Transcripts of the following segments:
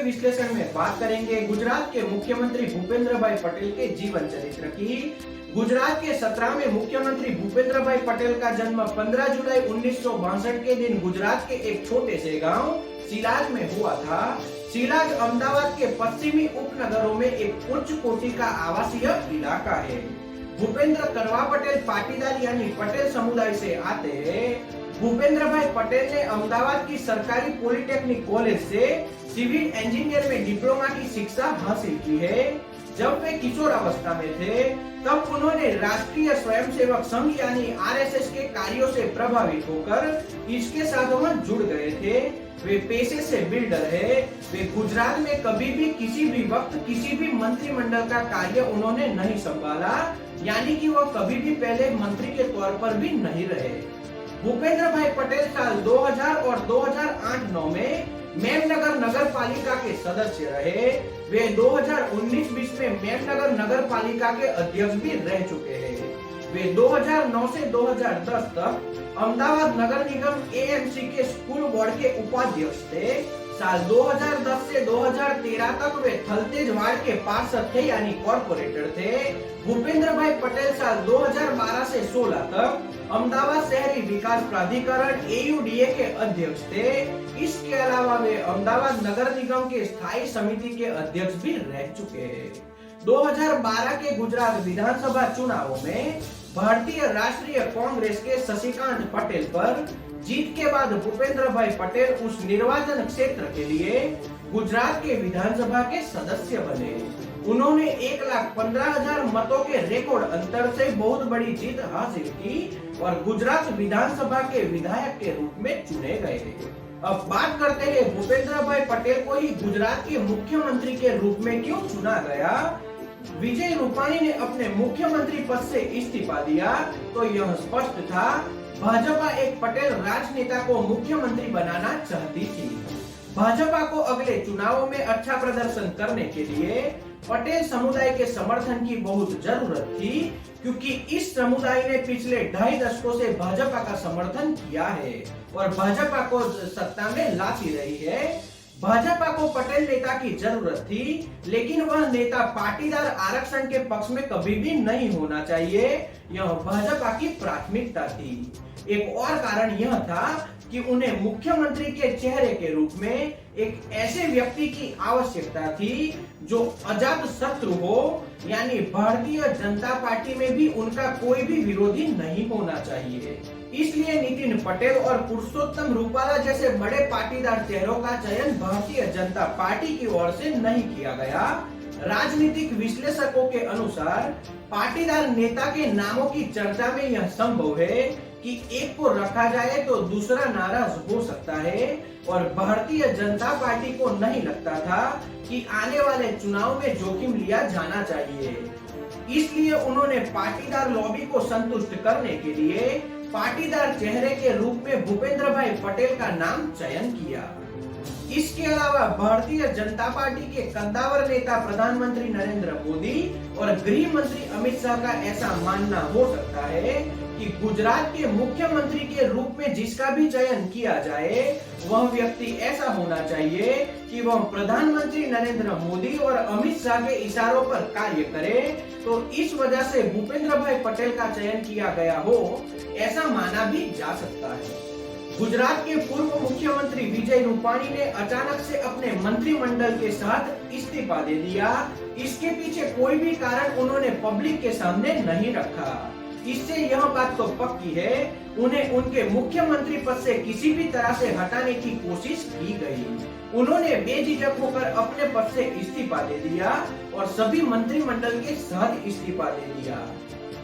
के विश्लेषण में बात करेंगे गुजरात के मुख्यमंत्री भूपेंद्र भाई पटेल के जीवन चरित्र की। गुजरात के 17वें मुख्यमंत्री भूपेंद्र भाई पटेल का जन्म 15 जुलाई 1962 के दिन गुजरात के एक छोटे से गांव सिलाज में हुआ था। सिलाज अहमदाबाद के पश्चिमी उपनगरों में एक उच्च कोटि का आवासीय इलाका है। भूपेंद्र करवा पटेल पाटीदार यानी पटेल समुदाय से आते हैं। भूपेंद्र भाई पटेल ने अहमदाबाद की सरकारी पॉलिटेक्निक कॉलेज से सिविल इंजीनियर में डिप्लोमा की शिक्षा हासिल की है। जब वे किशोरावस्था में थे तब उन्होंने राष्ट्रीय स्वयंसेवक संघ यानी आरएसएस के कार्यों से प्रभावित होकर इसके साथ वह जुड़ गए थे। वे पेशे से बिल्डर है। वे गुजरात में कभी भी किसी भी वक्त किसी भी मंत्रिमंडल का कार्य उन्होंने नहीं संभाला, यानी कि वह कभी भी पहले मंत्री के तौर पर भी नहीं रहे। भूपेंद्र भाई पटेल साल 2000 और 2008-9 में मेमनगर नगर पालिका के सदस्य रहे। वे 2019-20 में मेमनगर नगर पालिका के अध्यक्ष भी रह चुके हैं। वे 2009 से 2010 तक अहमदाबाद नगर निगम एएमसी के स्कूल बोर्ड के उपाध्यक्ष थे। साल 2010 से 2013 तक वे थलतेज वार्ड के पार्षद थे यानी कॉर्पोरेटर थे। भूपेंद्र भाई पटेल साल 2012 से 16 तक अहमदाबाद शहरी विकास प्राधिकरण एयूडीए के अध्यक्ष थे। इसके अलावा वे अहमदाबाद नगर निगम के स्थायी समिति के अध्यक्ष भी रह चुके हैं। 2012 के गुजरात विधानसभा चुनावों में भारतीय राष्ट्रीय कांग्रेस के शशिकांत पटेल पर जीत के बाद भूपेंद्र भाई पटेल उस निर्वाचन क्षेत्र के लिए गुजरात के विधानसभा के सदस्य बने। उन्होंने 1,15,000 मतों के रिकॉर्ड अंतर से बहुत बड़ी जीत हासिल की और गुजरात विधानसभा के विधायक के रूप में चुने गए। अब बात करते हैं भूपेंद्र भाई पटेल को ही गुजरात के मुख्यमंत्री के रूप में क्यों चुना गया। विजय रूपाणी ने अपने मुख्यमंत्री पद से इस्तीफा दिया तो यह स्पष्ट था भाजपा एक पटेल राजनेता को मुख्यमंत्री बनाना चाहती थी। भाजपा को अगले चुनावों में अच्छा प्रदर्शन करने के लिए पटेल समुदाय के समर्थन की बहुत जरूरत थी, क्योंकि इस समुदाय ने पिछले 2.5 दशकों से भाजपा का समर्थन किया है और भाजपा को सत्ता में लाती रही है। भाजपा को पटेल नेता की जरूरत थी, लेकिन वह नेता पाटीदार आरक्षण के पक्ष में कभी भी नहीं होना चाहिए। यह भाजपा की प्राथमिकता थी। एक और कारण यह था कि उन्हें मुख्यमंत्री के चेहरे के रूप में एक ऐसे व्यक्ति की आवश्यकता थी जो अजात शत्रु हो, यानी भारतीय जनता पार्टी में भी उनका कोई भी विरोधी नहीं होना चाहिए। इसलिए नितिन पटेल और पुरुषोत्तम रूपाला जैसे बड़े पाटीदार चेहरों का चयन भारतीय जनता पार्टी की ओर से नहीं किया गया। राजनीतिक विश्लेषकों के अनुसार पाटीदार नेता के नामों की चर्चा में यह संभव है कि एक को रखा जाए तो दूसरा नाराज हो सकता है और भारतीय जनता पार्टी को नहीं लगता था कि आने वाले चुनाव में जोखिम लिया जाना चाहिए। इसलिए उन्होंने पाटीदार लॉबी को संतुष्ट करने के लिए पाटीदार चेहरे के रूप में भूपेंद्र भाई पटेल का नाम चयन किया। इसके अलावा भारतीय जनता पार्टी के कद्दावर नेता प्रधानमंत्री नरेंद्र मोदी और गृह मंत्री अमित शाह का ऐसा मानना हो सकता है कि गुजरात के मुख्यमंत्री के रूप में जिसका भी चयन किया जाए वह व्यक्ति ऐसा होना चाहिए कि वह प्रधानमंत्री नरेंद्र मोदी और अमित शाह के इशारों पर कार्य करे। तो इस वजह से भूपेंद्र भाई पटेल का चयन किया गया हो, ऐसा माना भी जा सकता है। गुजरात के पूर्व मुख्यमंत्री विजय रूपाणी ने अचानक से अपने मंत्रिमंडल के साथ इस्तीफा दे दिया। इसके पीछे कोई भी कारण उन्होंने पब्लिक के सामने नहीं रखा। इससे यह बात तो पक्की है उन्हें उनके मुख्यमंत्री पद से किसी भी तरह से हटाने की कोशिश की गई। उन्होंने बेझिझक होकर अपने पद से इस्तीफा दे दिया और सभी मंत्रिमंडल के साथ इस्तीफा दे दिया।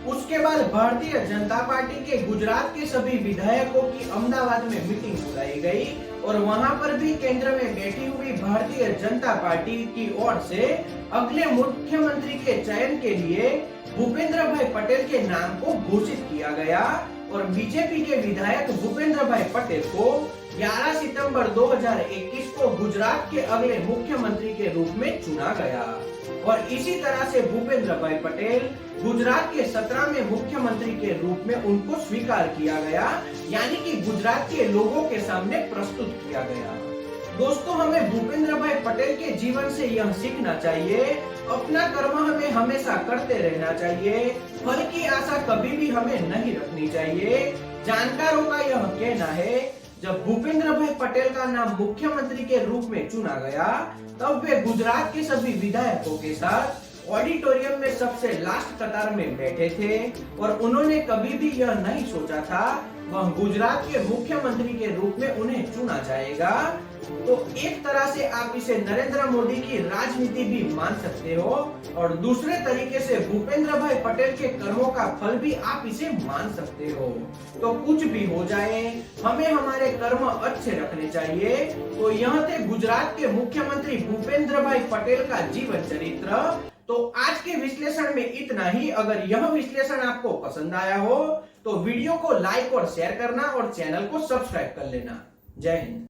उसके बाद भारतीय जनता पार्टी के गुजरात के सभी विधायकों की अहमदाबाद में मीटिंग बुलाई गई और वहां पर भी केंद्र में बैठी हुई भारतीय जनता पार्टी की ओर से अगले मुख्यमंत्री के चयन के लिए भूपेंद्र भाई पटेल के नाम को घोषित किया गया और बीजेपी के विधायक भूपेंद्र भाई पटेल को 11 सितंबर 2021 को गुजरात के अगले मुख्यमंत्री के रूप में चुना गया और इसी तरह से भूपेंद्र भाई पटेल गुजरात के 17वें मुख्यमंत्री के रूप में उनको स्वीकार किया गया, यानी कि गुजरात के लोगों के सामने प्रस्तुत किया गया। दोस्तों, हमें भूपेंद्र भाई पटेल के जीवन से यह सीखना चाहिए, अपना कर्म हमें हमेशा करते रहना चाहिए, फल की आशा कभी भी हमें नहीं रखनी चाहिए। जानकारों का यह कहना है, जब भूपेंद्र भाई पटेल का नाम मुख्यमंत्री के रूप में चुना गया, तब वे गुजरात के सभी विधायकों के साथ ऑडिटोरियम में सबसे लास्ट कतार में बैठे थे और उन्होंने कभी भी यह नहीं सोचा था वह गुजरात के मुख्यमंत्री के रूप में उन्हें चुना जाएगा। तो एक तरह से आप इसे नरेंद्र मोदी की राजनीति भी मान सकते हो और दूसरे तरीके से भूपेंद्र भाई पटेल के कर्मों का फल भी आप इसे मान सकते हो। तो कुछ भी हो जाए, हमें हमारे कर्म अच्छे रखने चाहिए। तो यह थे गुजरात के मुख्यमंत्री भूपेंद्र भाई पटेल का जीवन चरित्र। तो आज के विश्लेषण में इतना ही। अगर यह विश्लेषण आपको पसंद आया हो तो वीडियो को लाइक और शेयर करना और चैनल को सब्सक्राइब कर लेना। जय हिंद।